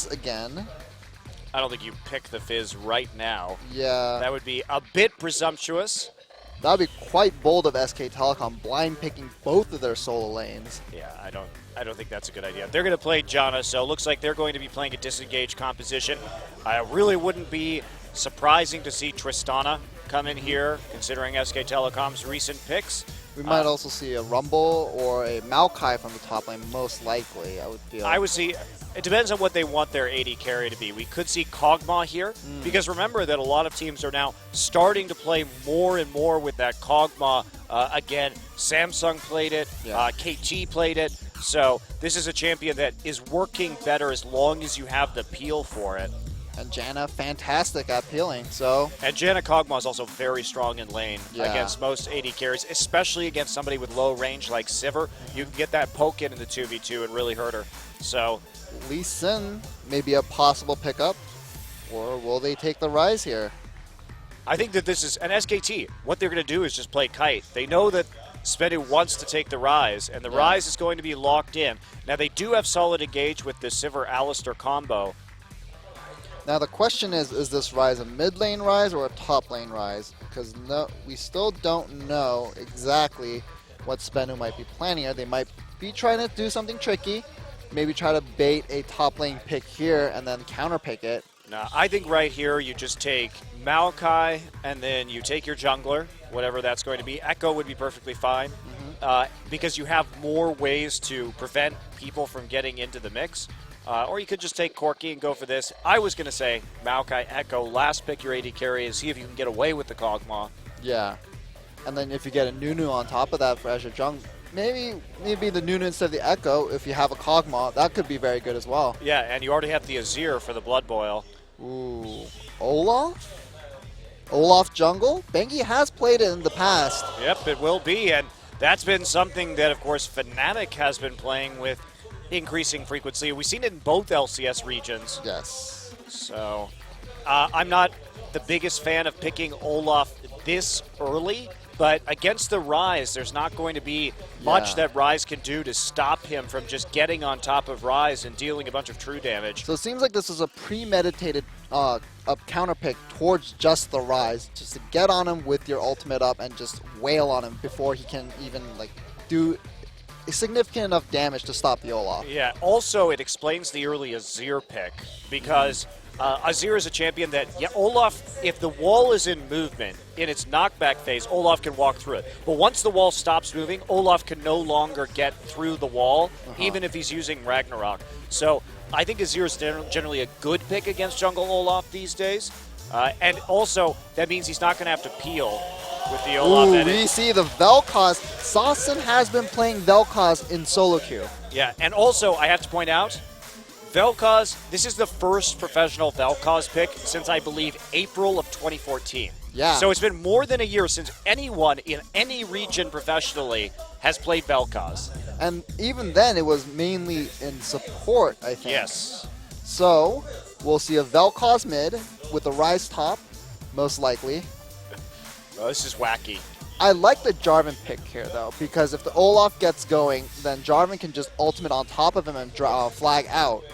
Fizz again. I don't think you pick the Fizz right now. Yeah. That would be a bit presumptuous. That would be quite bold of SK Telecom, blind picking both of their solo lanes. Yeah, I don't think that's a good idea. They're going to play Janna, so it looks like they're going to be playing a disengaged composition. I really wouldn't be surprising to see Tristana come in here, considering SK Telecom's recent picks. We might also see a Rumble or a Maokai from the top lane, most likely, I would feel. I would see, it depends on what they want their AD carry to be. We could see Kog'Maw here, because remember that a lot of teams are now starting to play more and more with that Kog'Maw. Again, Samsung played it, KT played it, so this is a champion that is working better as long as you have the peel for it. And Janna, fantastic at peeling, so... And Janna Kog'Maw is also very strong in lane against most AD carries, especially against somebody with low range like Sivir. You can get that poke in the 2v2 and really hurt her. So Lee Sin may be a possible pickup, or will they take the Rise here? I think that this is an SKT. What they're going to do is just play kite. They know that SBENU wants to take the Rise, and the Rise is going to be locked in. Now, they do have solid engage with the Sivir-Alistar combo. Now the question is this Rise a mid lane Rise or a top lane Rise? Because we still don't know exactly what SBENU might be planning here. They might be trying to do something tricky, maybe try to bait a top lane pick here and then counter pick it. Now, I think right here you just take Maokai and then you take your jungler, whatever that's going to be. Echo would be perfectly fine because you have more ways to prevent people from getting into the mix. Or you could just take Corki and go for this. I was going to say Maokai, Echo, last pick your AD carry and see if you can get away with the Kog'Maw. Yeah. And then if you get a Nunu on top of that for Azure Jung, maybe the Nunu instead of the Echo, if you have a Kog'Maw, that could be very good as well. Yeah, and you already have the Azir for the Blood Boil. Ooh. Olaf? Olaf jungle? Bengi has played it in the past. Yep, it will be, and that's been something that, of course, Fnatic has been playing with increasing frequency. We've seen it in both LCS regions. Yes. So, I'm not the biggest fan of picking Olaf this early, but against the Rise, there's not going to be much that Rise can do to stop him from just getting on top of Rise and dealing a bunch of true damage. So it seems like this is a premeditated counter pick towards just the Rise, just to get on him with your ultimate up and just wail on him before he can even do significant enough damage to stop the Olaf. Yeah, also it explains the early Azir pick, because Azir is a champion that, Olaf, if the wall is in movement, in its knockback phase, Olaf can walk through it. But once the wall stops moving, Olaf can no longer get through the wall, even if he's using Ragnarok. So I think Azir is generally a good pick against jungle Olaf these days. And also, that means he's not going to have to peel with the Olaf edit. We see the Vel'Koz. Saucen has been playing Vel'Koz in solo queue. Yeah, and also, I have to point out, Vel'Koz, this is the first professional Vel'Koz pick since, I believe, April of 2014. Yeah. So it's been more than a year since anyone in any region professionally has played Vel'Koz. And even then, it was mainly in support, I think. Yes. So, we'll see a Vel'Koz mid with a Rise top, most likely. Oh, this is wacky. I like the Jarvan pick here, though, because if the Olaf gets going, then Jarvan can just ultimate on top of him and flag out.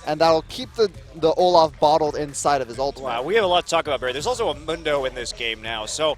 And that'll keep the Olaf bottled inside of his ultimate. Wow, we have a lot to talk about, Barry. There's also a Mundo in this game now. So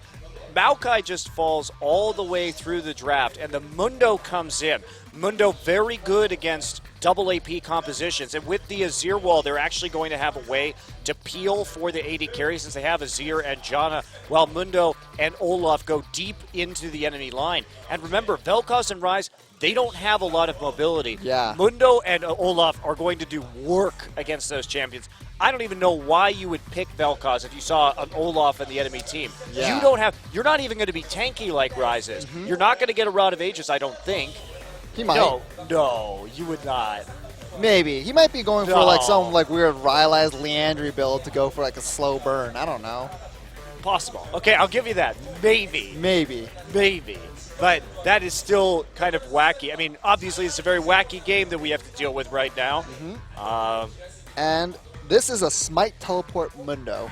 Maokai just falls all the way through the draft, and the Mundo comes in. Mundo very good against double AP compositions, and with the Azir wall, they're actually going to have a way to peel for the AD carry since they have Azir and Janna, while Mundo and Olaf go deep into the enemy line. And remember, Vel'Koz and Rise, they don't have a lot of mobility. Yeah. Mundo and Olaf are going to do work against those champions. I don't even know why you would pick Vel'Koz if you saw an Olaf in the enemy team. Yeah. You're not even going to be tanky like Rise is. You're not going to get a Rod of Ages, I don't think. He might. No, you would not. Maybe. He might be going for some weird Rylai's Leandry build to go for a slow burn. I don't know. Possible. Okay, I'll give you that. Maybe. Maybe. But that is still kind of wacky. I mean, obviously it's a very wacky game that we have to deal with right now. And this is a Smite Teleport Mundo.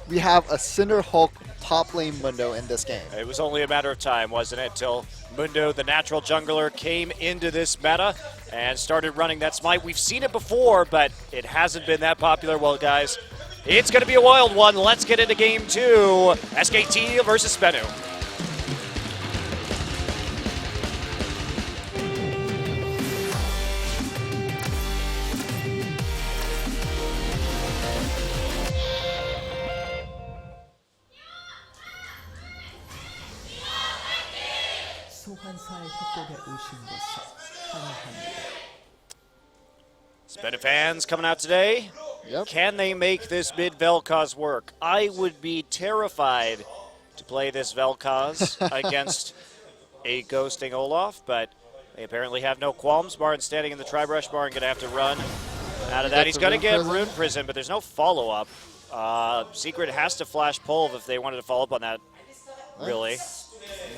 We have a Cinder Hulk top lane Mundo in this game. It was only a matter of time, wasn't it, till Mundo, the natural jungler, came into this meta. and started running that smite. We've seen it before, but it hasn't been that popular. Well, guys, it's going to be a wild one. Let's get into game 2. SKT versus SBENU. 소환사의 협곡에 오신 것을 환영합니다. SBENU fans coming out today. Yep. Can they make this mid Vel'Koz work? I would be terrified to play this Vel'Koz against a ghosting Olaf, but they apparently have no qualms. Baron standing in the Tri-Brush. Baron going to have to run out of that. He's going to get Rune Prison, but there's no follow-up. Secret has to flash Pulve if they wanted to follow up on that, really.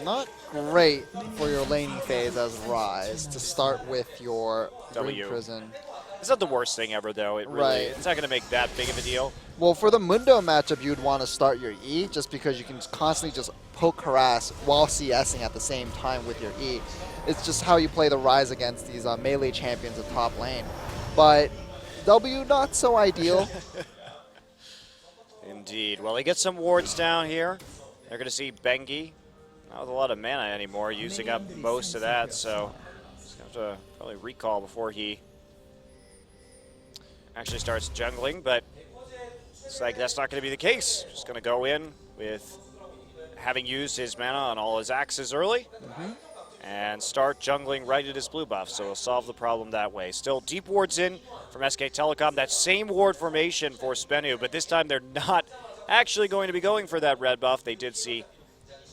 Not great for your laning phase as Rise to start with your W. Prison. It's not the worst thing ever, though. It really, it's not going to make that big of a deal. Well, for the Mundo matchup, you'd want to start your E just because you can constantly just poke harass while CSing at the same time with your E. It's just how you play the Rise against these melee champions at top lane. But W, not so ideal. Indeed. Well, he gets some wards down here. They're going to see Bengi. Not with a lot of mana anymore, using up most of that, so he's going to have to probably recall before he actually starts jungling, but it's like that's not going to be the case. Just going to go in with having used his mana on all his axes early and start jungling right at his blue buff, so he'll solve the problem that way. Still deep wards in from SK Telecom. That same ward formation for SBENU, but this time they're not actually going to be going for that red buff. They did see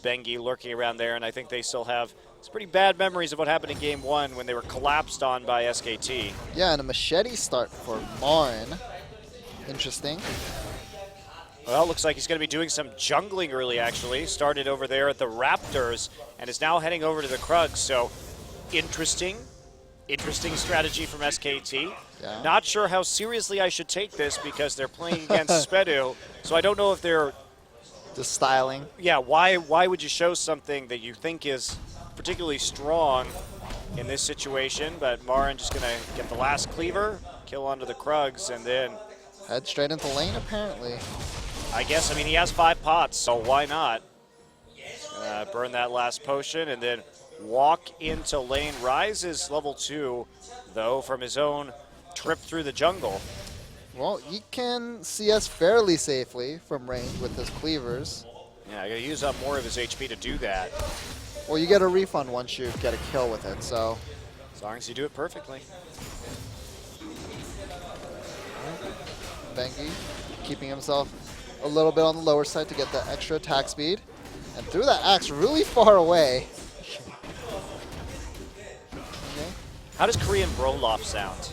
Bengi lurking around there, and I think they still have some pretty bad memories of what happened in Game 1 when they were collapsed on by SKT. Yeah, and a machete start for Marin. Interesting. Well, looks like he's going to be doing some jungling early, actually. Started over there at the Raptors and is now heading over to the Krugs, so interesting strategy from SKT. Yeah. Not sure how seriously I should take this because they're playing against SBENU, so I don't know if they're... Just styling. Yeah, why would you show something that you think is particularly strong in this situation? But Marin just going to get the last cleaver, kill onto the Krugs, and then... Head straight into lane, apparently. I guess, I mean, he has 5 pots, so why not? Burn that last potion and then walk into lane. Rise is level 2, though, from his own trip through the jungle. Well, he can CS fairly safely from range with his cleavers. Yeah, I gotta use up more of his HP to do that. Well, you get a refund once you get a kill with it, so. As long as you do it perfectly. Bengi keeping himself a little bit on the lower side to get that extra attack speed. And threw that axe really far away. Okay. How does Korean Broloff sound?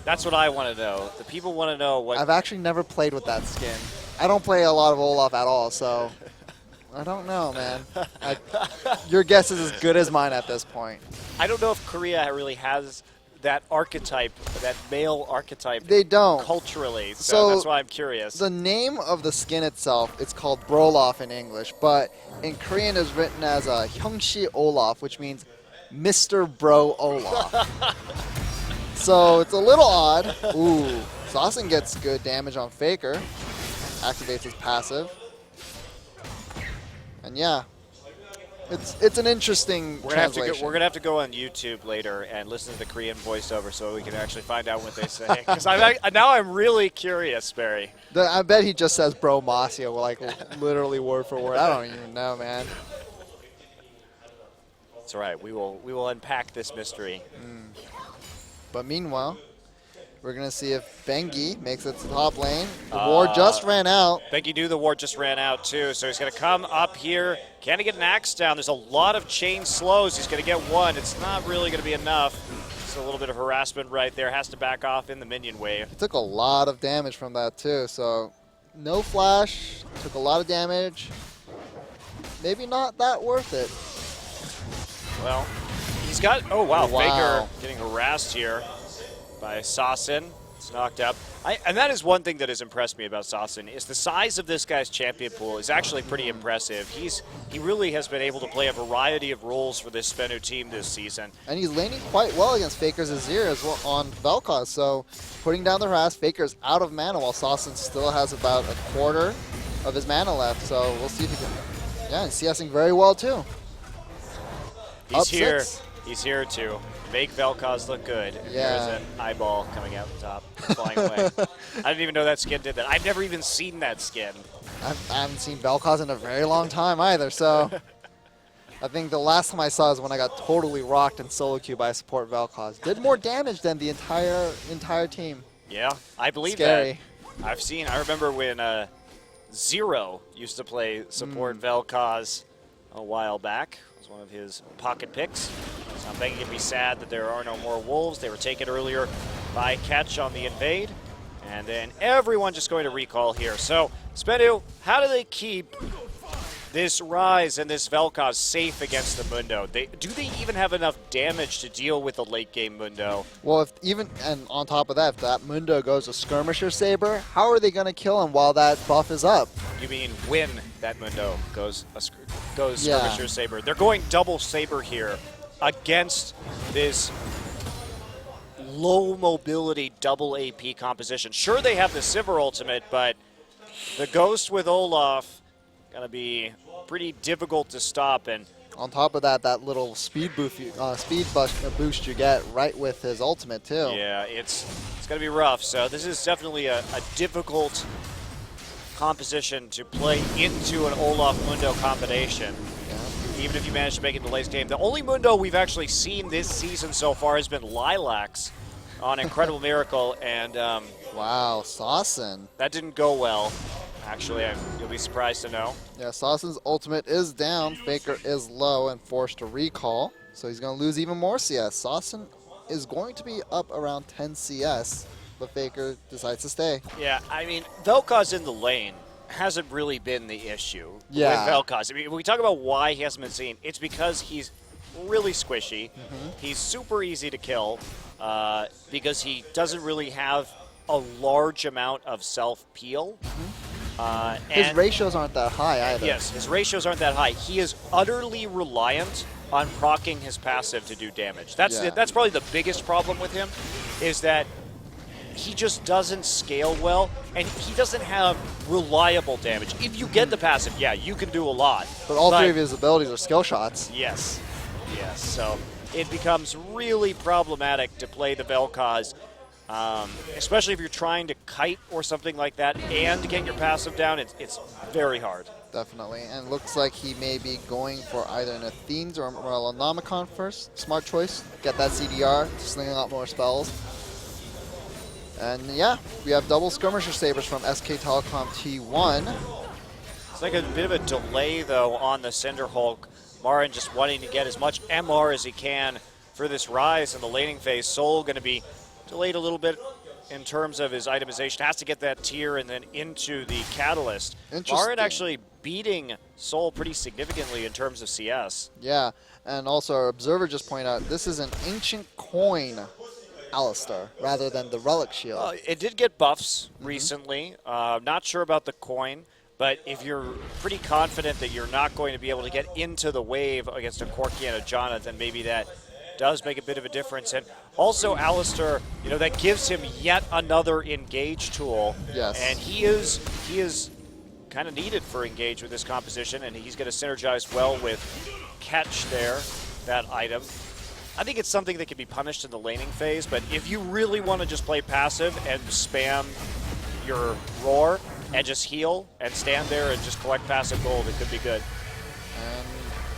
That's what I want to know. The people want to know what... I've actually never played with that skin. I don't play a lot of Olaf at all, so I don't know, man. Your guess is as good as mine at this point. I don't know if Korea really has that archetype, that male archetype. They don't. Culturally, so that's why I'm curious. The name of the skin itself, it's called Broloff in English, but in Korean it's written as a Hyungshi Olaf, which means Mr. Bro Olaf. So it's a little odd. Ooh, Saucin gets good damage on Faker. Activates his passive. And yeah, it's an interesting translation. We're gonna have to go on YouTube later and listen to the Korean voiceover so we can actually find out what they say. Because now I'm really curious, Barry. I bet he just says Bro Masio, like literally word for word. I don't even know, man. That's all right. We will unpack this mystery. But meanwhile, we're going to see if Bengi makes it to the top lane. The ward just ran out. Bengi knew the ward just ran out, too, so he's going to come up here. Can he get an axe down? There's a lot of chain slows. He's going to get one. It's not really going to be enough. Just a little bit of harassment right there. Has to back off in the minion wave. He took a lot of damage from that, too. So no flash. Took a lot of damage. Maybe not that worth it. Well, he's got... Oh, wow. Wow. Faker getting harassed here by Saucin. Gets knocked up. And that is one thing that has impressed me about Sassen, is the size of this guy's champion pool is actually pretty impressive. He really has been able to play a variety of roles for this SBENU team this season. And he's laning quite well against Faker's Azir as well on Vel'Koz. So putting down the harass, Faker's out of mana while Sassen still has about a quarter of his mana left. So we'll see if he can. Yeah, and CSing very well too. He's here. He's here to make Vel'Koz look good. Yeah. There's an eyeball coming out the top, flying away. I didn't even know that skin did that. I've never even seen that skin. I haven't seen Vel'Koz in a very long time either, so I think the last time I saw is when I got totally rocked in solo queue by support Vel'Koz. Did more damage than the entire team. Yeah, I believe Scary. that. I remember when Zero used to play support Vel'Koz a while back. It was one of his pocket picks. So I'm thinking it'd be sad that there are no more wolves. They were taken earlier by Catch on the invade. And then everyone just going to recall here. So, SBENU, how do they keep this Rise and this Vel'Koz safe against the Mundo? Do they even have enough damage to deal with the late game Mundo? Well, and on top of that, if that Mundo goes a Skirmisher Saber, how are they going to kill him while that buff is up? You mean when that Mundo goes Skirmisher Saber? They're going double Saber here against this low mobility double AP composition. Sure, they have the Sivir ultimate, but the Ghost with Olaf gonna be pretty difficult to stop. And on top of that, that little speed boost you get right with his ultimate too. Yeah, it's gonna be rough. So this is definitely a difficult composition to play into an Olaf Mundo combination. Even if you manage to make it to the late game. The only Mundo we've actually seen this season so far has been Lilacs on Incredible Miracle, and wow, Sassen. That didn't go well. Actually, you'll be surprised to know. Yeah, Sassen's ultimate is down. Faker is low and forced to recall, so he's going to lose even more CS. Sassen is going to be up around 10 CS, but Faker decides to stay. Yeah, I mean, Vel'Koz in the lane hasn't really been the issue with Vel'Koz. I mean, when we talk about why he hasn't been seen, it's because he's really squishy. He's super easy to kill because he doesn't really have a large amount of self-peel. His ratios aren't that high either. Yes, his ratios aren't that high. He is utterly reliant on proccing his passive to do damage. That's probably the biggest problem with him, is that he just doesn't scale well, and he doesn't have reliable damage. If you get the passive, yeah, you can do a lot. But all three of his abilities are skill shots. Yes, yes. So it becomes really problematic to play the Vel'Koz, especially if you're trying to kite or something like that and get your passive down. It's very hard. Definitely, and looks like he may be going for either an Athenes or a Morellonomicon first. Smart choice. Get that CDR, slinging out more spells. And yeah, we have double Skirmisher Sabers from SK Telecom T1. It's like a bit of a delay, though, on the Cinderhulk. Marin just wanting to get as much MR as he can for this Rise in the laning phase. Soul going to be delayed a little bit in terms of his itemization. Has to get that tier and then into the Catalyst. Marin actually beating Soul pretty significantly in terms of CS. Yeah, and also our observer just pointed out this is an ancient coin Alistar rather than the Relic Shield. It did get buffs recently. Not sure about the coin, but if you're pretty confident that you're not going to be able to get into the wave against a Corki and a Janna, then maybe that does make a bit of a difference. And also Alistar, you know, that gives him yet another engage tool. Yes. And he is kind of needed for engage with this composition, and he's going to synergize well with Catch there, that item. I think it's something that can be punished in the laning phase, but if you really want to just play passive and spam your roar and just heal and stand there and just collect passive gold, it could be good.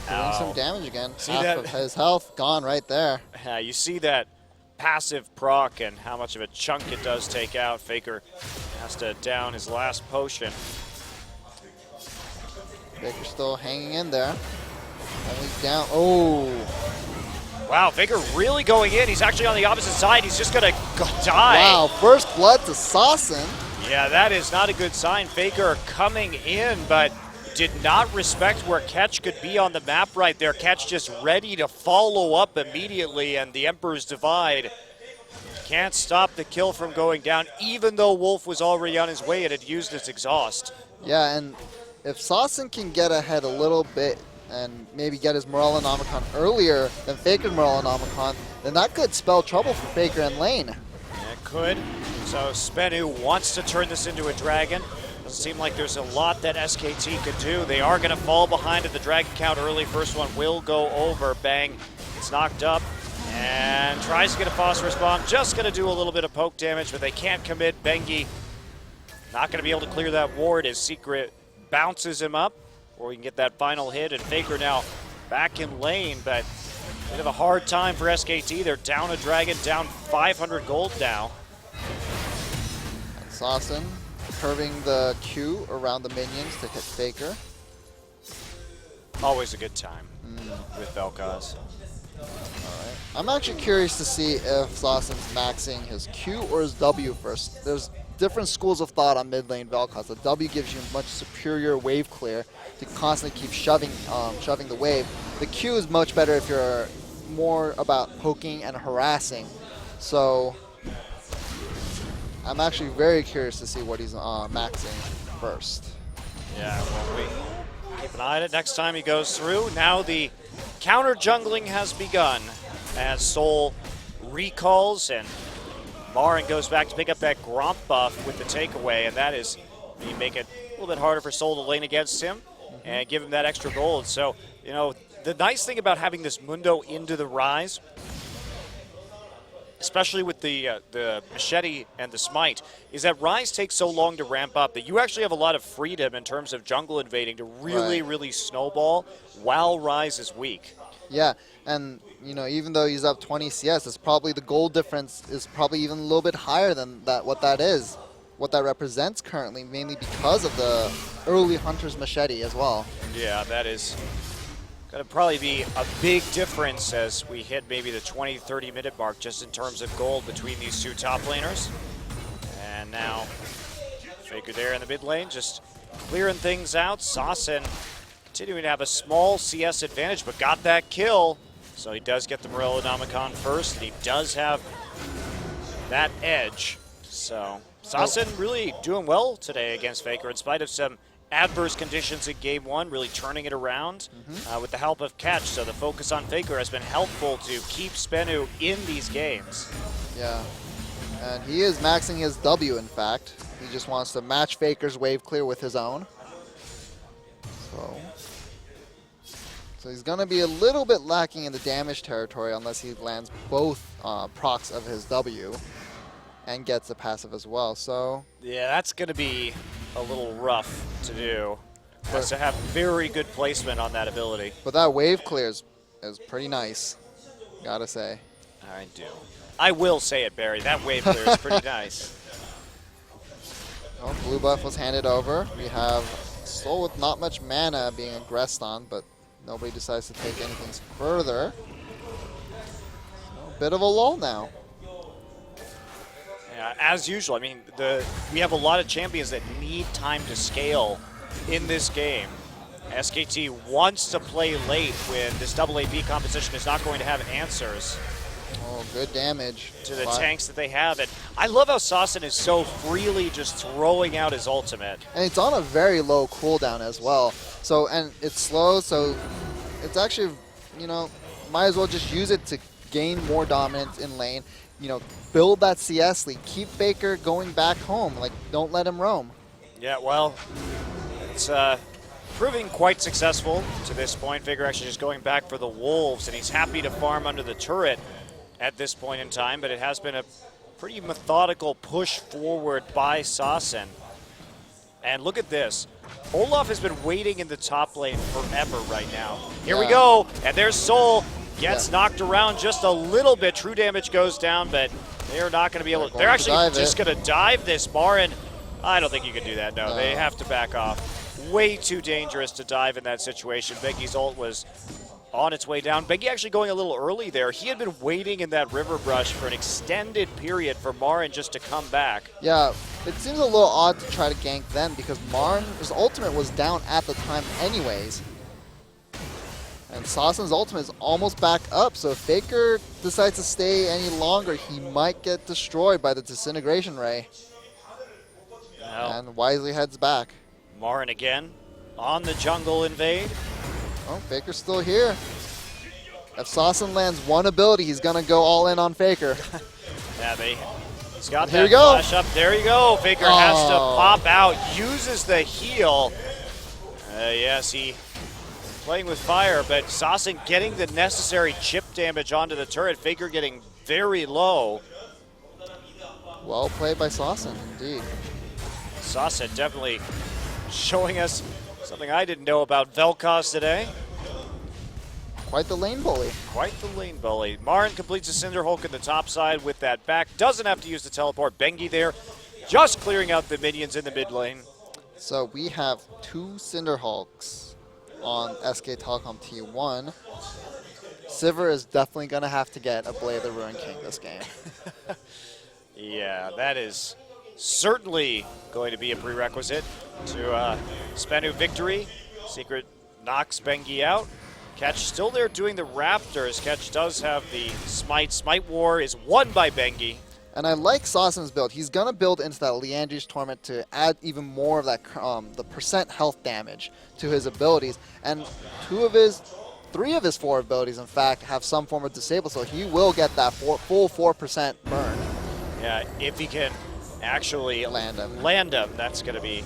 And doing some damage again. See half that? Of his health gone right there. You see that passive proc and how much of a chunk it does take out. Faker has to down his last potion. Faker still hanging in there. Only down. Oh. Wow, Faker really going in. He's actually on the opposite side. He's just going to die. Wow, first blood to Sassen. Yeah, that is not a good sign. Faker coming in, but did not respect where Catch could be on the map right there. Catch just ready to follow up immediately, and the Emperor's Divide Can't stop the kill from going down, even though Wolf was already on his way and had used his exhaust. Yeah, and if Saucin can get ahead a little bit and maybe get his Morellonomicon earlier than Faker's Morellonomicon, then that could spell trouble for Faker and lane. It could. So SBENU wants to turn this into a dragon. Doesn't seem like there's a lot that SKT could do. They are going to fall behind at the dragon count early. First one will go over. Bang. It's knocked up and tries to get a phosphorus bomb. Just going to do a little bit of poke damage, but they can't commit. Bengi not going to be able to clear that ward as Secret bounces him up, or we can get that final hit. And Faker now back in lane, but bit of a hard time for SKT. They're down a dragon, down 500 gold now. And Saucin curving the Q around the minions to hit Faker. Always a good time with Vel'Koz. Alright. I'm actually curious to see if Saucin's maxing his Q or his W first. There's different schools of thought on mid lane Vel'Koz. The W gives you much superior wave clear to constantly keep shoving the wave. The Q is much better if you're more about poking and harassing. So I'm actually very curious to see what he's maxing first. Yeah, well, we keep an eye on it next time he goes through. Now the counter jungling has begun as Soul recalls and Marin goes back to pick up that Gromp buff with the takeaway, and that is, you make it a little bit harder for Soul to lane against him and give him that extra gold. So, you know, the nice thing about having this Mundo into the Rise, especially with the Machete and the Smite, is that Rise takes so long to ramp up that you actually have a lot of freedom in terms of jungle invading to really, really snowball while Rise is weak. Yeah, and you know, even though he's up 20 CS, it's probably the gold difference is probably even a little bit higher than that. What that represents currently, mainly because of the early Hunter's Machete as well. Yeah, that is going to probably be a big difference as we hit maybe the 20-30 minute mark just in terms of gold between these two top laners. And now Faker there in the mid lane, just clearing things out. Saucin continuing to have a small CS advantage, but got that kill. So he does get the Morellonomicon first, and he does have that edge. So Saucin really doing well today against Faker in spite of some adverse conditions in game one, really turning it around with the help of Catch. So the focus on Faker has been helpful to keep SBENU in these games. Yeah, and he is maxing his W, in fact. He just wants to match Faker's wave clear with his own. So he's going to be a little bit lacking in the damage territory unless he lands both procs of his W and gets a passive as well. So yeah, that's going to be a little rough to do. Has to have very good placement on that ability. But that wave clear is pretty nice, gotta say. I do. I will say it, Barry. That wave clear is pretty nice. Well, blue buff was handed over. We have Soul with not much mana being aggressed on, but nobody decides to take anything further. So, a bit of a lull now. Yeah, as usual. I mean, we have a lot of champions that need time to scale in this game. SKT wants to play late when this double AP composition is not going to have answers. Oh, good damage. To the tanks that they have. And I love how Saucin is so freely just throwing out his ultimate. And it's on a very low cooldown as well. So, and it's slow, so it's actually, you know, might as well just use it to gain more dominance in lane. You know, build that CS lead. Keep Faker going back home. Like, don't let him roam. Yeah, well, it's proving quite successful to this point. Faker actually just going back for the Wolves, and he's happy to farm under the turret at this point in time, but it has been a pretty methodical push forward by Saucin. And look at this. Olaf has been waiting in the top lane forever right now. Here we go, and there's Soul. Gets knocked around just a little bit. True damage goes down, but they're not going to be able to. They're actually just going to dive this. Marin, I don't think you can do that. No, they have to back off. Way too dangerous to dive in that situation. Bengi's ult was on its way down. Bengi actually going a little early there. He had been waiting in that river brush for an extended period for Marin just to come back. Yeah, it seems a little odd to try to gank then because Marin's ultimate was down at the time anyways. And And Sassen's ultimate is almost back up, so if Faker decides to stay any longer, he might get destroyed by the Disintegration Ray. Well, And wisely heads back. Marin again on the jungle invade. Oh, Faker's still here. If Sassen lands one ability, he's going to go all in on Faker. Yeah, he's got Here that we go. flash up. There you go. Faker has to pop out, uses the heal. Yes, he playing with fire, but Sassen getting the necessary chip damage onto the turret. Faker getting very low. Well played by Sassen, indeed. Sassen definitely showing us something I didn't know about Vel'Koz today. Quite the lane bully. Quite the lane bully. Marin completes a Cinder Hulk in the top side with that back. Doesn't have to use the teleport. Bengi there, just clearing out the minions in the mid lane. So we have 2 Cinder Hulks on SK Telecom T1. Sivir is definitely going to have to get a Blade of the Ruin King this game. Yeah, that is certainly going to be a prerequisite to SBENU victory. Secret knocks Bengi out. Catch still there doing the Raptors. Catch does have the Smite. Smite War is won by Bengi. And I like Sassen's build. He's going to build into that Liandry's Torment to add even more of that the percent health damage to his abilities. And 3 of his 4 abilities, in fact, have some form of disable, so he will get that full 4% burn. Yeah, if he can actually land him, that's going to be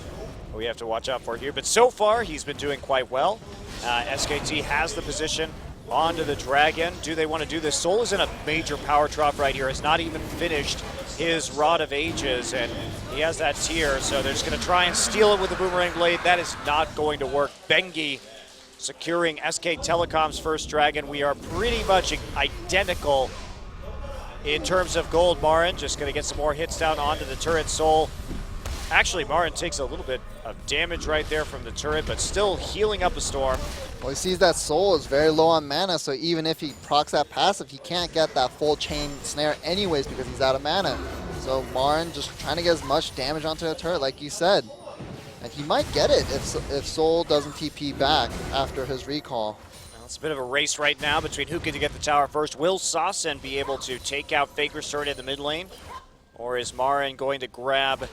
what we have to watch out for here. But so far, he's been doing quite well. SKT has the position onto the Dragon. Do they want to do this? Soul is in a major power drop right here. Has not even finished his Rod of Ages, and he has that tier, so they're just going to try and steal it with the Boomerang Blade. That is not going to work. Bengi securing SK Telecom's first Dragon. We are pretty much identical in terms of gold. Marin just going to get some more hits down onto the turret. Soul. Actually, Marin takes a little bit of damage right there from the turret, but still healing up a storm. Well, he sees that Soul is very low on mana, so even if he procs that passive, he can't get that full chain snare anyways because he's out of mana. So Marin just trying to get as much damage onto the turret, like you said. And he might get it if Soul doesn't TP back after his recall. Well, it's a bit of a race right now between who can get the tower first. Will Sassen be able to take out Faker's turret in the mid lane? Or is Marin going to grab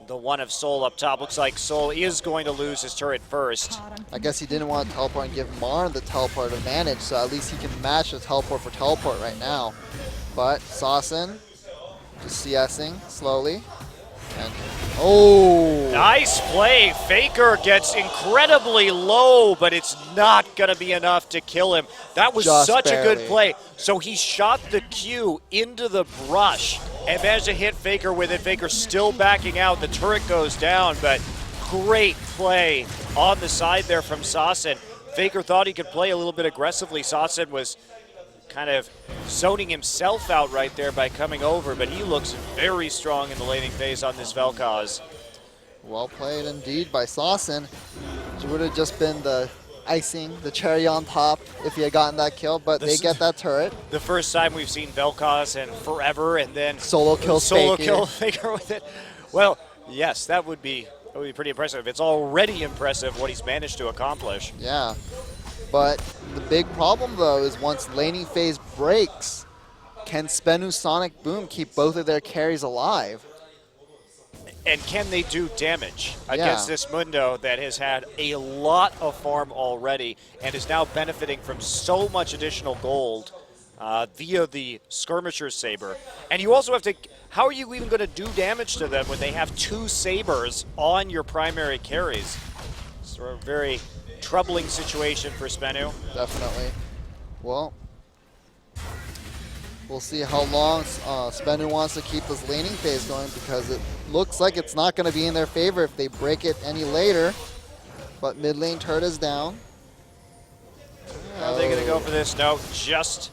the one of Soul up top? Looks like Soul is going to lose his turret first. I guess he didn't want to teleport and give Marin the teleport advantage, so at least he can match the teleport for teleport right now. But Sassen just CSing slowly. And oh! Nice play. Faker gets incredibly low, but it's not going to be enough to kill him. That was Just such barely. a good play. So he shot the Q into the brush and managed to hit Faker with it. Faker still backing out. The turret goes down, but great play on the side there from Sassen. Faker thought he could play a little bit aggressively. Sassen was kind of zoning himself out right there by coming over, but he looks very strong in the laning phase on this Vel'Koz. Well played indeed by Sassen. It would have just been the icing, the cherry on top if he had gotten that kill, but they get that turret. The first time we've seen Vel'Koz in forever, and then Solo kill Faker with it. Well, yes, that would be pretty impressive. It's already impressive what he's managed to accomplish. Yeah. But the big problem, though, is once laning phase breaks, can SBENU SonicBoom keep both of their carries alive? And can they do damage against this Mundo that has had a lot of farm already and is now benefiting from so much additional gold via the Skirmisher's Saber? And you also have to, how are you even going to do damage to them when they have 2 Sabers on your primary carries? So a very troubling situation for SBENU. Definitely. Well, we'll see how long SBENU wants to keep this laning phase going, because it looks like it's not going to be in their favor if they break it any later. But mid lane turret is down. Are they going to go for this? No, just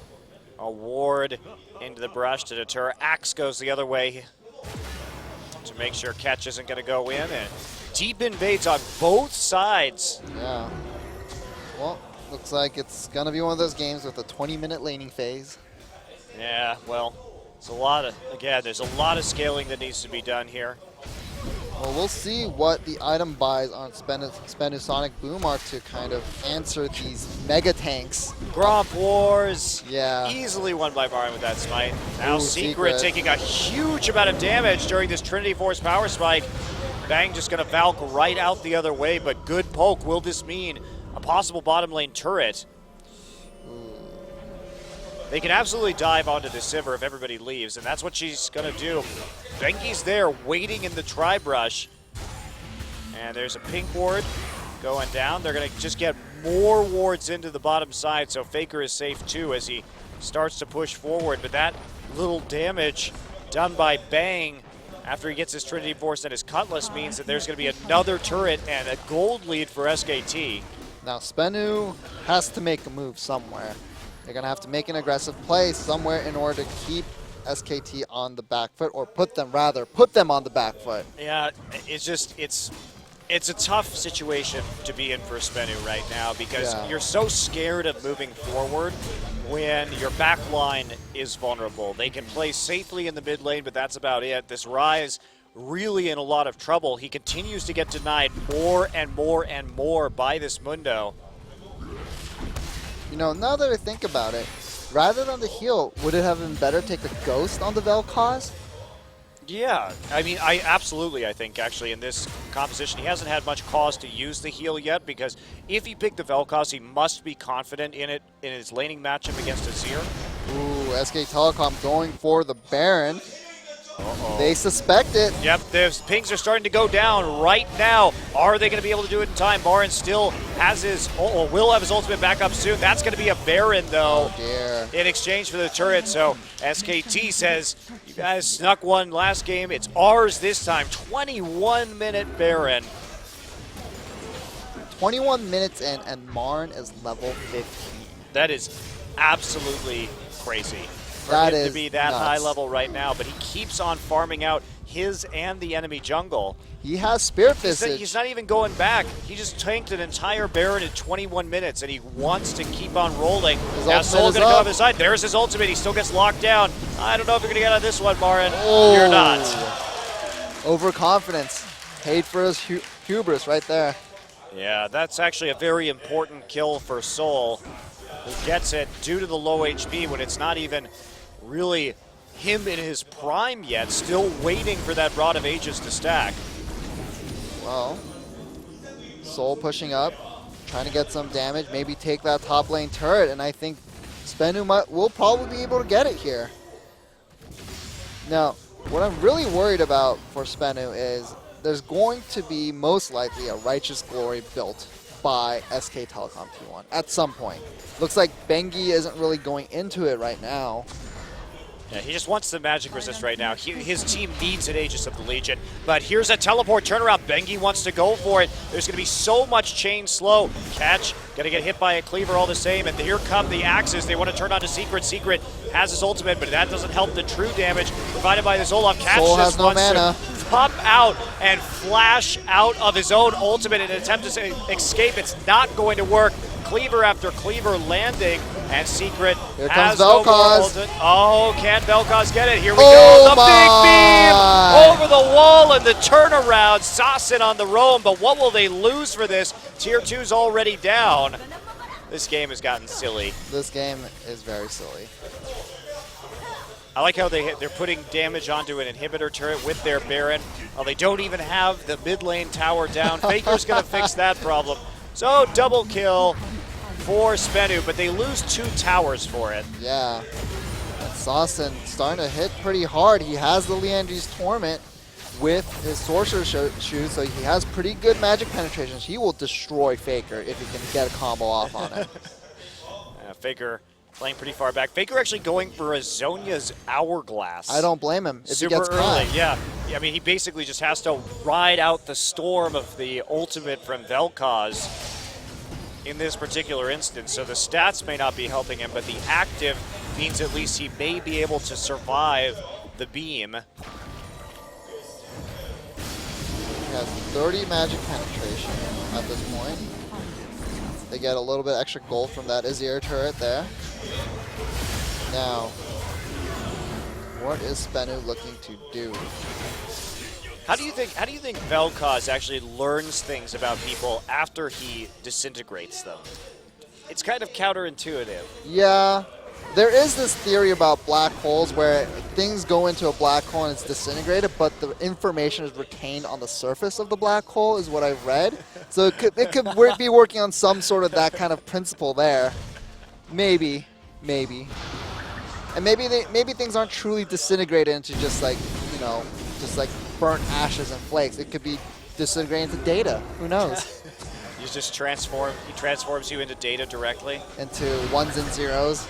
a ward into the brush to deter. Axe goes the other way to make sure Catch isn't going to go in. And deep invades on both sides. Yeah. Well, looks like it's going to be one of those games with a 20-minute laning phase. Yeah, well, it's a lot of, again, there's a lot of scaling that needs to be done here. Well, we'll see what the item buys on SBENU SonicBoom are to kind of answer these mega tanks. Gromp Wars. Yeah. Easily won by Baron with that smite. Now Ooh, Secret taking a huge amount of damage during this Trinity Force power spike. Bang just going to Valk right out the other way, but good poke. Will this mean a possible bottom lane turret? They can absolutely dive onto the Sivir if everybody leaves, and that's what she's going to do. Bengi's there waiting in the tri-brush. And there's a pink ward going down. They're going to just get more wards into the bottom side, so Faker is safe too as he starts to push forward. But that little damage done by Bang after he gets his Trinity Force and his Cutlass means that there's going to be another turret and a gold lead for SKT. Now SBENU has to make a move somewhere. They're going to have to make an aggressive play somewhere in order to keep SKT on the back foot, or put them on the back foot. Yeah, it's a tough situation to be in for SBENU right now because you're so scared of moving forward when your back line is vulnerable. They can play safely in the mid lane, but that's about it. This Ryze really in a lot of trouble. He continues to get denied more and more and more by this Mundo. You know, now that I think about it, rather than the heal, would it have been better to take a ghost on the Vel'Koz? Yeah, I mean, I think actually in this composition, he hasn't had much cause to use the heal yet because if he picked the Vel'Koz, he must be confident in it in his laning matchup against Azir. Ooh, SK Telecom going for the Baron. They suspect it. Yep, the pings are starting to go down right now. Are they going to be able to do it in time? Baron still has his, will have his ultimate back up soon. That's going to be a Baron, though, in exchange for the turret. So SKT says, you guys snuck one last game. It's ours this time. 21-minute Baron. 21 minutes in, and Marn is level 15. That is absolutely crazy. That him is to be that nuts. high level right now, but he keeps on farming out his and the enemy jungle. He has Spirit Visage. He's not even going back. He just tanked an entire Baron in 21 minutes, and he wants to keep on rolling. Now Soul going to come up his side. There's his ultimate. He still gets locked down. I don't know if you're going to get out of this one, Marin. You're not. Overconfidence. Paid for his hubris right there. Yeah, that's actually a very important kill for Soul, who gets it due to the low HP when it's not even really him in his prime yet, still waiting for that Rod of Ages to stack. Well, Soul pushing up, trying to get some damage, maybe take that top lane turret, and I think SBENU will probably be able to get it here. Now, what I'm really worried about for SBENU is there's going to be most likely a Righteous Glory built by SK Telecom T1 at some point. Looks like Bengi isn't really going into it right now. Yeah, he just wants the magic resist right now. His team needs an Aegis of the Legion, but here's a teleport turnaround. Bengi wants to go for it. There's going to be so much chain slow. Catch, going to get hit by a cleaver all the same, and here come the axes. They want to turn on to Secret. Secret has his ultimate, but that doesn't help the true damage provided by this Olaf. Catch Soul just has no wants mana. to pop out and flash out of his own ultimate in an attempt to escape. It's not going to work. Cleaver after cleaver landing, and Secret Here has comes no more Vel'Koz. ultimate. Oh, can Vel'Koz get it? Here we go. The big beam over the wall and the turnaround. Sassin on the roam, but what will they lose for this? Tier 2's already down. This game has gotten silly. This game is very silly. I like how they're putting damage onto an inhibitor turret with their Baron. Well, they don't even have the mid lane tower down. Faker's going to fix that problem. So double kill for SBENU, but they lose 2 towers for it. Yeah. And Sassin starting to hit pretty hard. He has the Liandry's Torment with his Sorcerer's Shoes, so he has pretty good magic penetrations. He will destroy Faker if he can get a combo off on him. Faker playing pretty far back. Faker actually going for a Zhonya's Hourglass. I don't blame him if Super he gets early, caught. yeah. I mean, he basically just has to ride out the storm of the ultimate from Vel'Koz in this particular instance. So the stats may not be helping him, but the active means at least he may be able to survive the beam. He has 30 magic penetration at this point. They get a little bit extra gold from that Azir turret there. Now, what is SBENU looking to do? How do you think Vel'Koz actually learns things about people after he disintegrates them? It's kind of counterintuitive. Yeah. There is this theory about black holes where things go into a black hole and it's disintegrated, but the information is retained on the surface of the black hole, is what I've read. So it could be working on some sort of that kind of principle there. Maybe. And maybe things aren't truly disintegrated into just like, you know, just like burnt ashes and flakes. It could be disintegrating into data. Who knows? You just he transforms you into data directly? Into ones and zeros.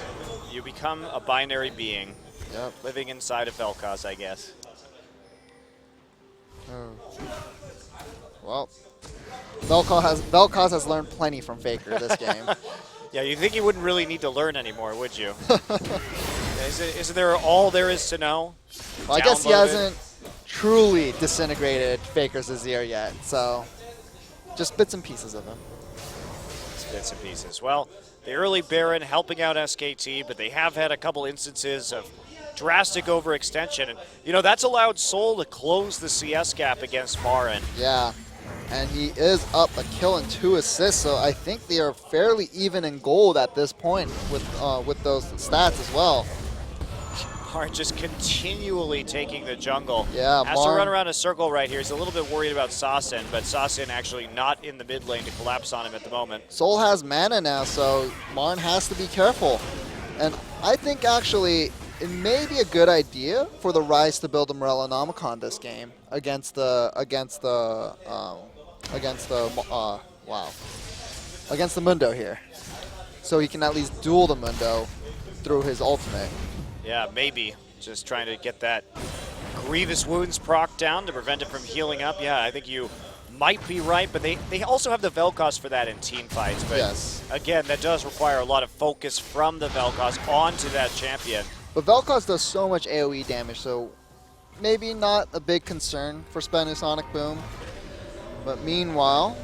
You become a binary being, Yep. living inside of Vel'Koz, I guess. Oh. Well, Vel'Koz has learned plenty from Faker this game. Yeah, you think you wouldn't really need to learn anymore, would you? Isn't there all there is to know? Well, I guess he hasn't truly disintegrated Faker's Azir yet, so just bits and pieces of him. Bits and pieces. Well, the early Baron helping out SKT, but they have had a couple instances of drastic overextension. And, you know, that's allowed Seoul to close the CS gap against Marin. Yeah, and he is up a kill and 2 assists, so I think they are fairly even in gold at this point with those stats as well. Marin just continually taking the jungle. Yeah, has to run around a circle right here. He's a little bit worried about Sasin, but Sasin actually not in the mid lane to collapse on him at the moment. Seoul has mana now, so Marin has to be careful. And I think actually it may be a good idea for the Rise to build a Morellonomicon this game against the Mundo here, so he can at least duel the Mundo through his ultimate. Yeah, maybe. Just trying to get that grievous wounds proc down to prevent it from healing up. Yeah, I think you might be right, but they also have the Vel'Koz for that in team fights. But yes. Again, that does require a lot of focus from the Vel'Koz onto that champion. But Vel'Koz does so much AoE damage, so maybe not a big concern for SBENU SonicBoom. But meanwhile,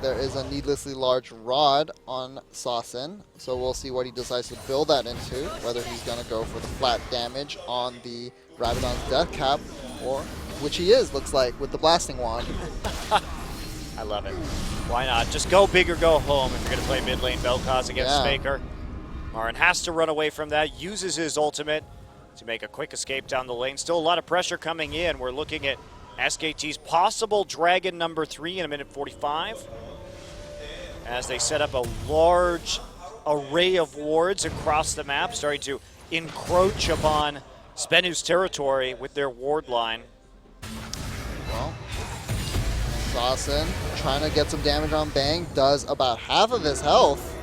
there is a needlessly large rod on Sasin, so we'll see what he decides to build that into, whether he's going to go for the flat damage on the Rabadon's death cap, or, which he is, looks like, with the blasting wand. I love it. Why not? Just go big or go home if you're going to play mid lane Vel'Koz against Faker. Marin has to run away from that, uses his ultimate to make a quick escape down the lane. Still a lot of pressure coming in. We're looking at SKT's possible Dragon number 3 in a minute 45. As they set up a large array of wards across the map, starting to encroach upon SBENU's territory with their ward line. Well, Sasin trying to get some damage on Bang, does about half of his health.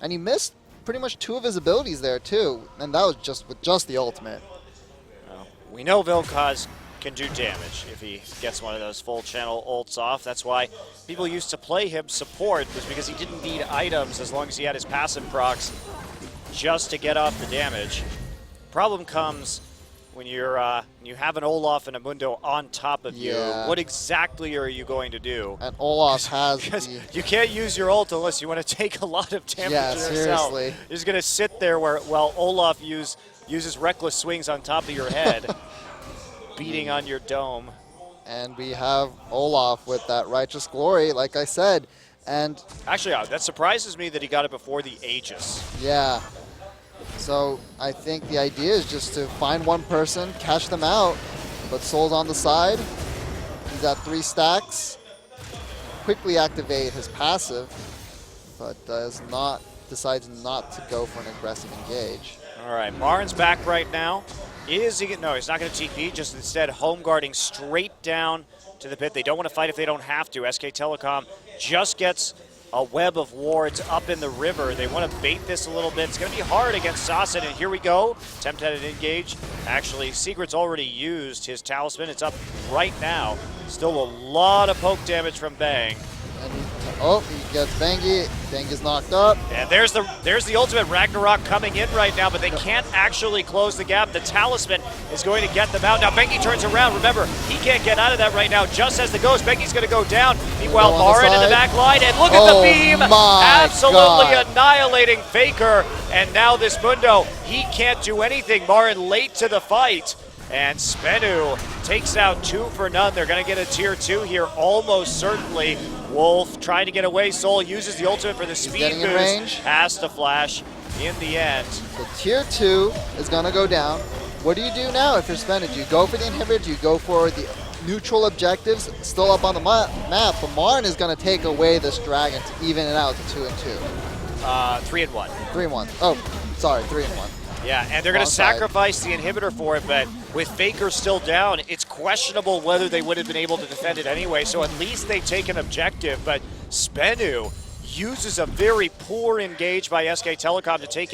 And he missed pretty much 2 of his abilities there too, and that was just with just the ultimate. Well, we know Vel'Koz can do damage if he gets one of those full channel ults off. That's why people used to play him support, was because he didn't need items as long as he had his passive procs just to get off the damage. Problem comes when you're you have an Olaf and a Mundo on top of you. What exactly are you going to do? And Olaf has you can't use your ult unless you want to take a lot of damage yourself. Seriously. You're just going to sit there while Olaf uses reckless swings on top of your head. Beating on your dome. And we have Olaf with that Righteous Glory, like I said. And actually, that surprises me that he got it before the Aegis. Yeah. So I think the idea is just to find one person, catch them out, but Soul's on the side. He's at 3 stacks. Quickly activate his passive, but decides not to go for an aggressive engage. All right, Marin's back right now. No, he's not going to TP, just instead home guarding straight down to the pit. They don't want to fight if they don't have to. SK Telecom just gets a web of wards up in the river. They want to bait this a little bit. It's going to be hard against Sasin, and here we go. Attempt at an engage. Actually, Secret's already used his talisman. It's up right now. Still a lot of poke damage from Bang. And he gets Bangy. Bangy's knocked up. And there's the ultimate Ragnarok coming in right now, but they can't actually close the gap. The talisman is going to get them out. Now Bengi turns around. Remember, he can't get out of that right now. Just as the ghost, Bengi's going to go down. Meanwhile, Marin in the back line, and look at the beam. Absolutely annihilating Faker. And now this Mundo, he can't do anything. Marin late to the fight. And SBENU takes out 2 for none. They're going to get a tier 2 here, almost certainly. Wolf trying to get away. Soul uses the ultimate for the speed boost. Range. Has to flash in the end. So tier 2 is going to go down. What do you do now if you're SBENU? Do you go for the inhibitor? Do you go for the neutral objectives? Still up on the map, but Martin is going to take away this dragon to even it out to 2 and 2. 3 and 1. 3 and 1. Oh, sorry, 3 and 1. Yeah, and they're going to sacrifice the inhibitor for it, but with Faker still down, it's questionable whether they would have been able to defend it anyway, so at least they take an objective, but SBENU uses a very poor engage by SK Telecom to take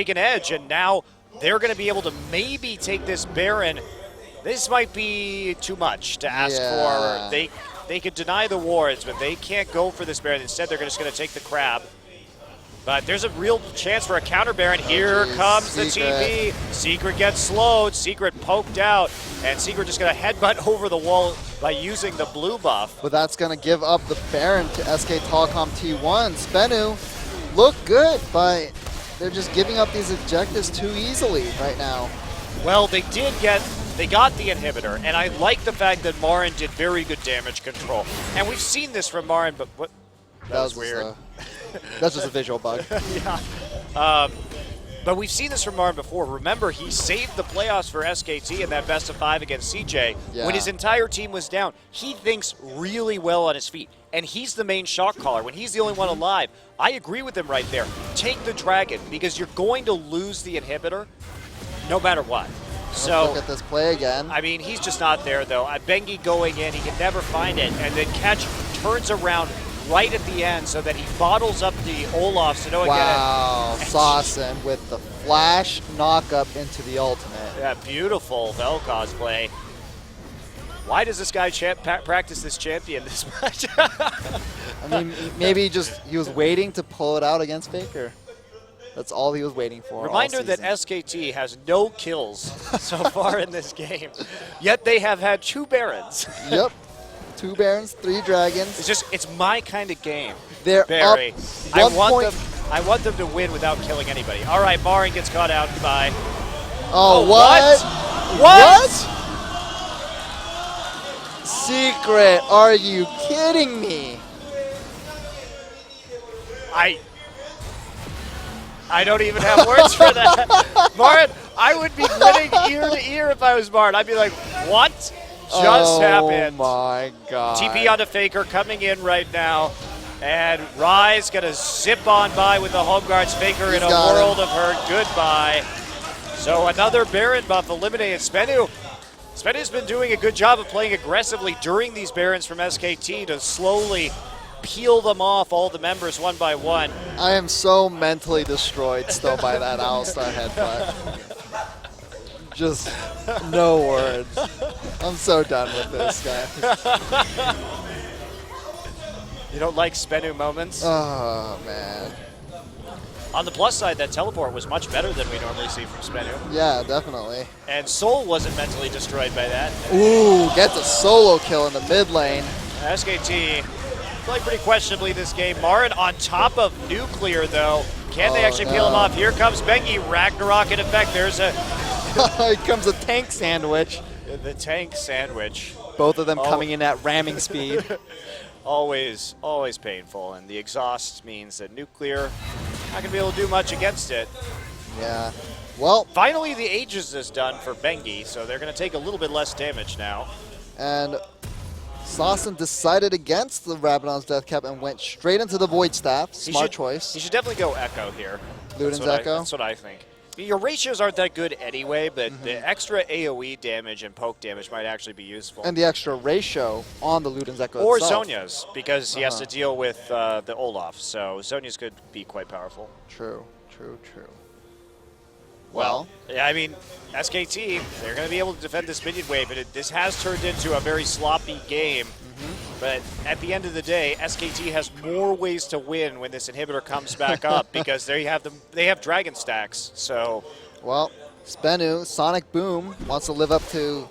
an edge, and now they're going to be able to maybe take this Baron. This might be too much to ask for. They could deny the wards, but they can't go for this Baron. Instead, they're just going to take the crab. But there's a real chance for a counter Baron. Here comes the TP. Secret gets slowed. Secret poked out. And Secret just going to headbutt over the wall by using the blue buff. But that's going to give up the Baron to SK Telecom T1. SBENU look good, but they're just giving up these objectives too easily right now. Well, they got the inhibitor, and I like the fact that Marin did very good damage control. And we've seen this from Marin, but what? That was weird. That's just a visual bug. Yeah. But we've seen this from Marin before. Remember, he saved the playoffs for SKT in that best of 5 against CJ when his entire team was down. He thinks really well on his feet, and he's the main shot caller. When he's the only one alive, I agree with him right there. Take the dragon, because you're going to lose the inhibitor no matter what. So look at this play again. I mean, he's just not there, though. Bengi going in, he can never find it, and then Catch turns around right at the end so that he bottles up the Olaf so no one get it. Wow, Saucin with the flash knock up into the ultimate. Yeah, beautiful Vel'Koz play. Why does this guy practice this champion this much? I mean, maybe he was waiting to pull it out against Faker. That's all he was waiting for. Reminder that SKT has no kills so far in this game, yet they have had 2 Barons. Yep. 2 Barons, 3 Dragons. It's my kind of game. They're Barry. up I want them to win without killing anybody. All right, Marin gets caught out by. Oh, what? What? Secret? Are you kidding me? I don't even have words for that. Marin, I would be grinning ear to ear if I was Marin. I'd be like, what just happened? Oh my god. TP onto Faker coming in right now. And Rise going to zip on by with the home guards. Faker in a world of hurt. Goodbye. So another Baron buff eliminated. SBENU's been doing a good job of playing aggressively during these Barons from SKT to slowly peel them off, all the members, one by one. I am so mentally destroyed still by that Alistar headbutt. Just no words. I'm so done with this guy. You don't like SBENU moments? Oh, man. On the plus side, that teleport was much better than we normally see from SBENU. Yeah, definitely. And Soul wasn't mentally destroyed by that. Ooh, gets a solo kill in the mid lane. SKT playing pretty questionably this game. Marin on top of Nuclear, though. Can they actually peel him off? Here comes Bengi. Ragnarok in effect. There's a... Here comes a tank sandwich. The tank sandwich. Both of them coming in at ramming speed. Always painful. And the exhaust means that Nuclear not going to be able to do much against it. Yeah. Well, finally the Aegis is done for Bengi, so they're going to take a little bit less damage now. And Saucin decided against the Rabadon's Death Cap and went straight into the Void Staff. Smart choice. He should definitely go Echo here. Luden's Echo? That's what I think. Your ratios aren't that good anyway, but the extra AoE damage and poke damage might actually be useful. And the extra ratio on the Luden's Echo or itself. Zhonya's, because he has to deal with the Olaf, so Zhonya's could be quite powerful. True, true, true. Well, yeah, I mean, SKT, they're going to be able to defend this minion wave, and this has turned into a very sloppy game. But at the end of the day, SKT has more ways to win when this inhibitor comes back up because they have dragon stacks. So, well, SBENU SonicBoom wants to live up to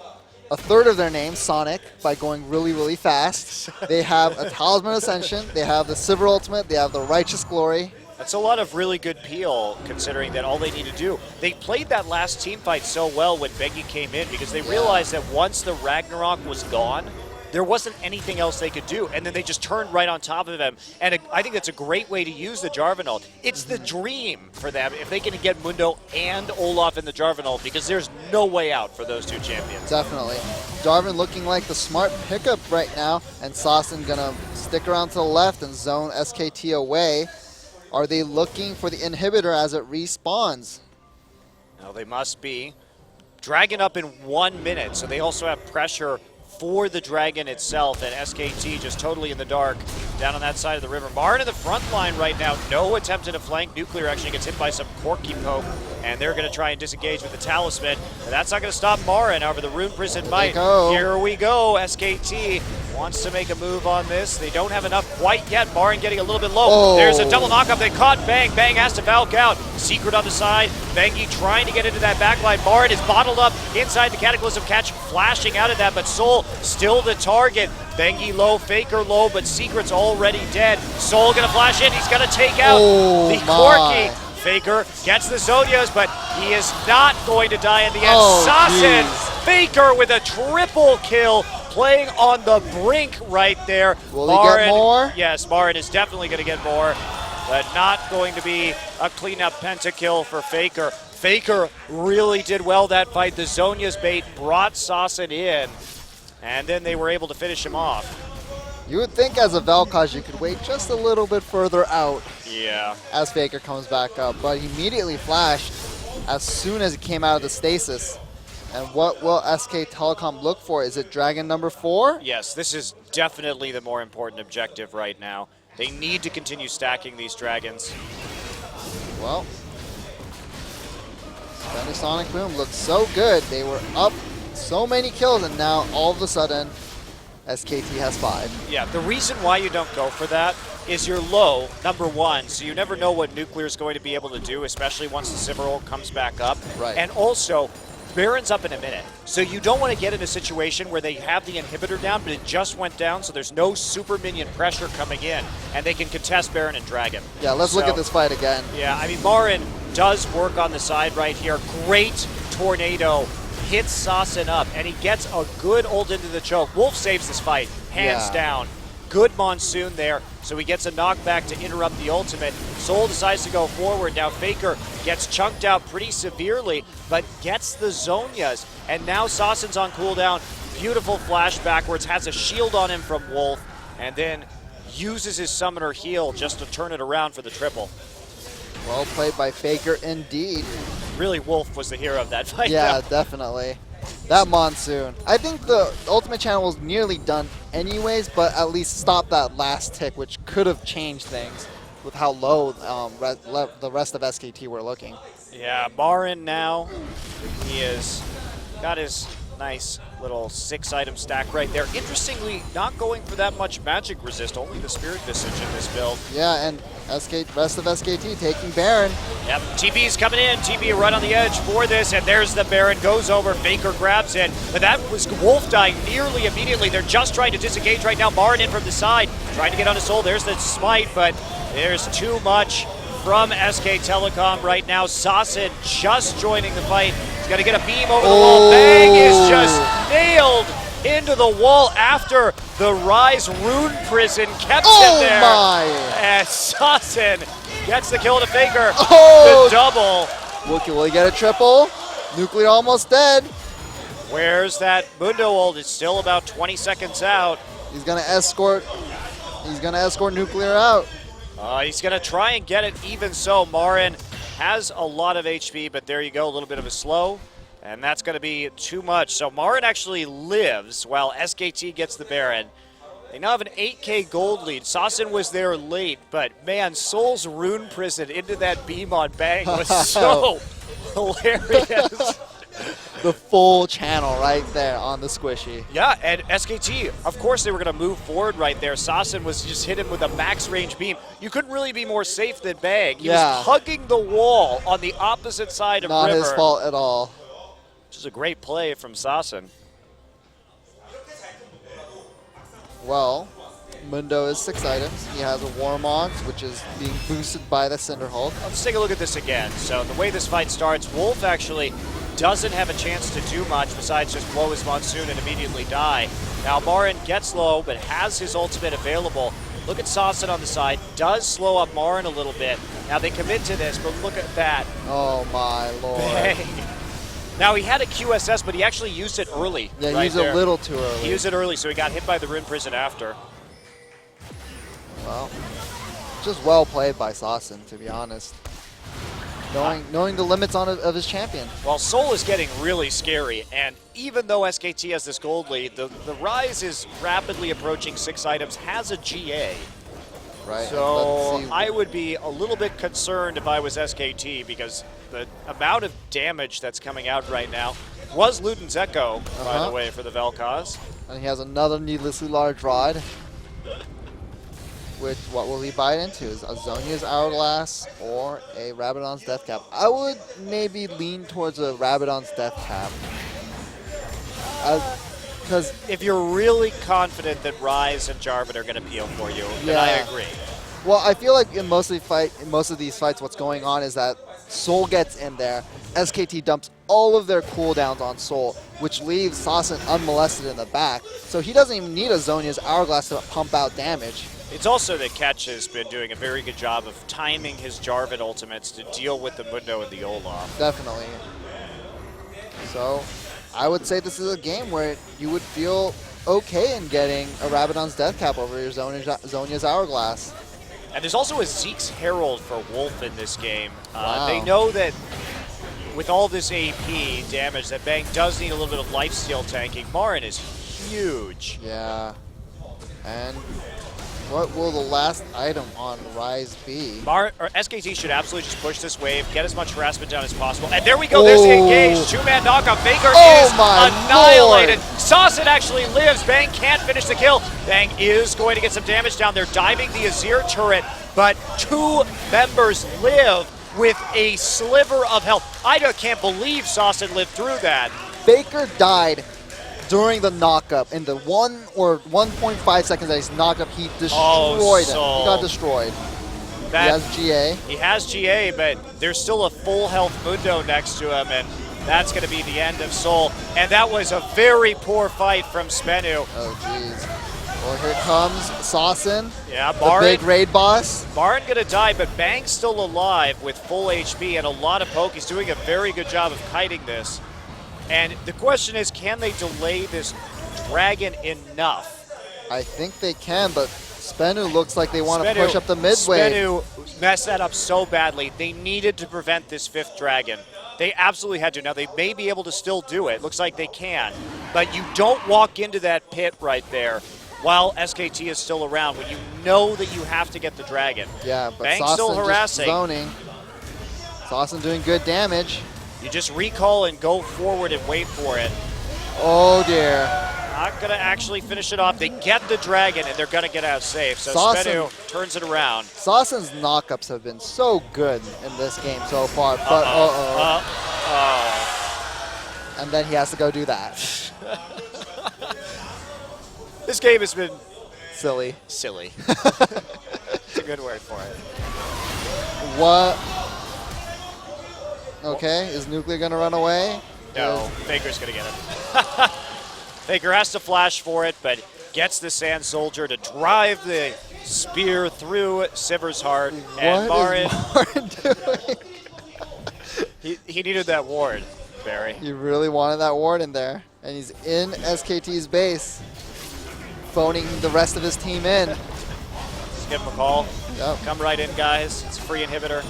a third of their name, Sonic, by going really, really fast. They have a Talisman Ascension, they have the Silver Ultimate, they have the Righteous Glory. That's a lot of really good peel, considering that all they need to do. They played that last team fight so well when Bengi came in because they realized that once the Ragnarok was gone, there wasn't anything else they could do, and then they just turned right on top of him. And I think that's a great way to use the Jarvan ult. It's the dream for them if they can get Mundo and Olaf in the Jarvan ult, because there's no way out for those two champions. Definitely. Jarvan looking like the smart pickup right now, and Sassen gonna stick around to the left and zone SKT away. Are they looking for the inhibitor as it respawns? No, they must be. Dragon up in 1 minute, so they also have pressure for the Dragon itself, and SKT just totally in the dark down on that side of the river. Marn in the front line right now, no attempt at a flank. Nuclear actually gets hit by some Corky poke, and they're going to try and disengage with the Talisman. But that's not going to stop Marin. However, the Rune Prison might. Here we go. SKT wants to make a move on this. They don't have enough quite yet. Marin getting a little bit low. Oh. There's a double knockup. They caught Bang. Bang has to Valk out. Secret on the side. Bengi trying to get into that backline. Marin is bottled up inside the Cataclysm Catch, flashing out of that, but Soul still the target. Bengi low, Faker low, but Secret's already dead. Soul gonna flash in. He's gonna take out the Corky. Faker gets the Zonias, but he is not going to die in the end. Sassen, Faker with a triple kill, playing on the brink right there. Will he get more? Yes, Marin is definitely going to get more, but not going to be a cleanup pentakill for Faker. Faker really did well that fight. The Zonia's bait brought Sassen in, and then they were able to finish him off. You would think as a Vel'Koz you could wait just a little bit further out. Yeah. As Faker comes back up, but he immediately flashed as soon as he came out of the stasis. And what will SK Telecom look for? Is it Dragon number 4? Yes, this is definitely the more important objective right now. They need to continue stacking these dragons. Well, SBENU SonicBoom looked so good. They were up so many kills, and now all of a sudden, SKT has 5. Yeah, the reason why you don't go for that is you're low, number 1, so you never know what Nuclear is going to be able to do, especially once the Sivir ult comes back up. Right. And also, Baron's up in a minute, so you don't want to get in a situation where they have the inhibitor down, but it just went down, so there's no super minion pressure coming in, and they can contest Baron and Dragon. Yeah, let's look at this fight again. Yeah, I mean, Marin does work on the side right here. Great tornado. Hits Sassen up, and he gets a good ult into the choke. Wolf saves this fight, hands down. Good Monsoon there, so he gets a knockback to interrupt the ultimate. Soul decides to go forward. Now Faker gets chunked out pretty severely, but gets the Zonias, and now Sassen's on cooldown. Beautiful flash backwards, has a shield on him from Wolf, and then uses his summoner heal just to turn it around for the triple. Well played by Faker indeed. Really, Wolf was the hero of that fight. Yeah, definitely. That Monsoon. I think the Ultimate Channel was nearly done anyways, but at least stop that last tick, which could have changed things with how low the rest of SKT were looking. Yeah, Marin now, he has got his nice little 6-item stack right there. Interestingly, not going for that much magic resist, only the Spirit Visage in this build. Yeah, and rest of SKT taking Baron. Yep, TB's coming in. TB right on the edge for this, and there's the Baron, goes over, Faker grabs it. But that was Wolf dying nearly immediately. They're just trying to disengage right now. Marin in from the side, trying to get on his soul. There's the smite, but there's too much from SK Telecom right now. Sassen just joining the fight. He's got to get a beam over the wall. Bang is just nailed into the wall after the Rise Rune Prison kept him there. My. And Sassen gets the kill to Faker. Oh. The double. Will he get a triple? Nuclear almost dead. Where's that Mundo ult? It's still about 20 seconds out. He's gonna escort Nuclear out. He's going to try and get it even so. Marin has a lot of HP, but there you go, a little bit of a slow, and that's going to be too much. So Marin actually lives while SKT gets the Baron. They now have an 8K gold lead. Sassen was there late, but man, Soul's Rune Prison into that beam on Bang was so hilarious. The full channel right there on the squishy. Yeah, and SKT, of course they were going to move forward right there. Sassen was just hit him with a max range beam. You couldn't really be more safe than Bang. He was hugging the wall on the opposite side of Not River. his fault at all. Which is a great play from Sassen. Well, Mundo is 6 items. He has a Warmogs, which is being boosted by the Cinder Hulk. Let's take a look at this again. So the way this fight starts, Wolf actually doesn't have a chance to do much besides just blow his Monsoon and immediately die. Now Marin gets low, but has his ultimate available. Look at Sasson on the side, does slow up Marin a little bit. Now they commit to this, but look at that. Oh my lord. Bang. Now he had a QSS, but he actually used it early. Yeah, he right used there. it a little too early. He used it early, so he got hit by the Rin Prison after. Well, just well played by Sasson, to be honest. Knowing the limits of his champion. Well, Seoul is getting really scary, and even though SKT has this gold lead, the Rise is rapidly approaching 6 items, has a GA. Right. So I would be a little bit concerned if I was SKT, because the amount of damage that's coming out right now was Luden's Echo, by the way, for the Vel'Koz. And he has another needlessly large rod. Which, what will he bite into? Is Azonia's Hourglass or a Rabadon's Death Cap? I would maybe lean towards a Rabadon's Death Cap. Because if you're really confident that Rise and Jarvan are going to peel for you, then I agree. Well, I feel like in most of these fights, what's going on is that Soul gets in there, SKT dumps all of their cooldowns on Soul, which leaves Sasson unmolested in the back. So he doesn't even need Azonia's Hourglass to pump out damage. It's also that Ketch has been doing a very good job of timing his Jarvan ultimates to deal with the Mundo and the Olaf. Definitely. So I would say this is a game where you would feel okay in getting a Rabadon's Death Cap over your Zhonya's Hourglass. And there's also a Zeke's Herald for Wolf in this game. Wow. They know that with all this AP damage, that Bang does need a little bit of lifesteal tanking. Marin is huge. Yeah. And what will the last item on Rise be? SKT should absolutely just push this wave, get as much harassment down as possible. And there we go, there's the engage. 2-man knockup. Faker is annihilated. Sasson actually lives. Bang can't finish the kill. Bang is going to get some damage down there, diving the Azir turret, but 2 members live with a sliver of health. I can't believe Sasson lived through that. Faker died during the knockup. In the 1 or 1.5 seconds that he's knocked up, he destroyed him. He got destroyed. He has GA. He has GA, but there's still a full health Mundo next to him, and that's going to be the end of Soul. And that was a very poor fight from SBENU. Oh, jeez. Well, here comes Sasson, yeah, the big raid boss. Baron going to die, but Bang's still alive with full HP and a lot of poke. He's doing a very good job of kiting this. And the question is, can they delay this dragon enough? I think they can, but SBENU looks like they want to push up the mid wave. SBENU messed that up so badly. They needed to prevent this 5th dragon. They absolutely had to. Now, they may be able to still do it. Looks like they can. But you don't walk into that pit right there while SKT is still around, when you know that you have to get the dragon. Yeah, but Bang's Sasson still harassing. Just zoning. Sasson doing good damage. You just recall and go forward and wait for it. Oh, dear. Not going to actually finish it off. They get the dragon, and they're going to get out safe. So SBENU turns it around. Sasson's knockups have been so good in this game so far, but and then he has to go do that. This game has been silly. Silly. It's a good word for it. What? Okay, is Nuclear going to run away? No, Faker's going to get him. Faker has to flash for it, but gets the Sand Soldier to drive the spear through Sivir's heart. And Marin doing? he needed that ward, Barry. He really wanted that ward in there. And he's in SKT's base, phoning the rest of his team in. Just give him a call. Yep. Come right in, guys. It's a free inhibitor.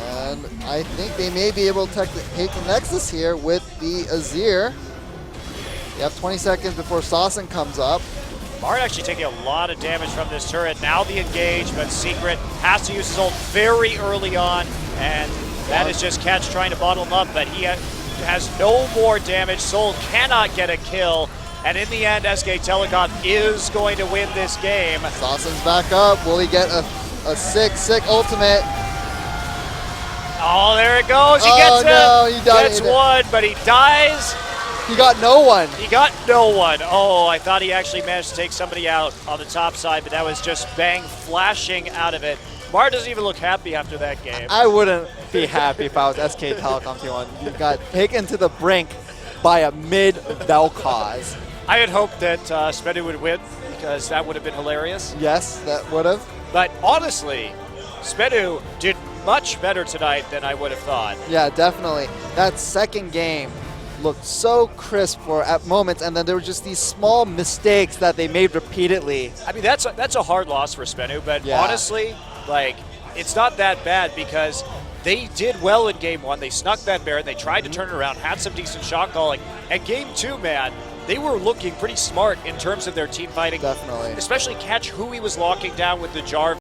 And I think they may be able to take the Nexus here with the Azir. You have 20 seconds before Sasson comes up. Marin actually taking a lot of damage from this turret. Now the engage, but Secret has to use his ult very early on, and that is just Catch trying to bottle him up, but he has no more damage. Soul cannot get a kill, and in the end, SK Telecom is going to win this game. Sasson's back up. Will he get a sick ultimate? Oh, there it goes. He gets it. No, he died. Gets one, but he dies. He got no one. He got no one. Oh, I thought he actually managed to take somebody out on the top side, but that was just Bang flashing out of it. Mar doesn't even look happy after that game. I wouldn't be happy if I was SK Telecom T1. You got taken to the brink by a mid-Vel'Koz. I had hoped that SBENU would win because that would have been hilarious. Yes, that would have. But honestly, SBENU did much better tonight than I would have thought. Yeah, definitely. That second game looked so crisp at moments, and then there were just these small mistakes that they made repeatedly. I mean, that's a hard loss for SBENU, but Yeah. honestly, like, it's not that bad because they did well in game one. They snuck that Baron. They tried to turn it around, had some decent shot calling. And game two, man, they were looking pretty smart in terms of their team fighting. Definitely. Especially catch who he was locking down with the jar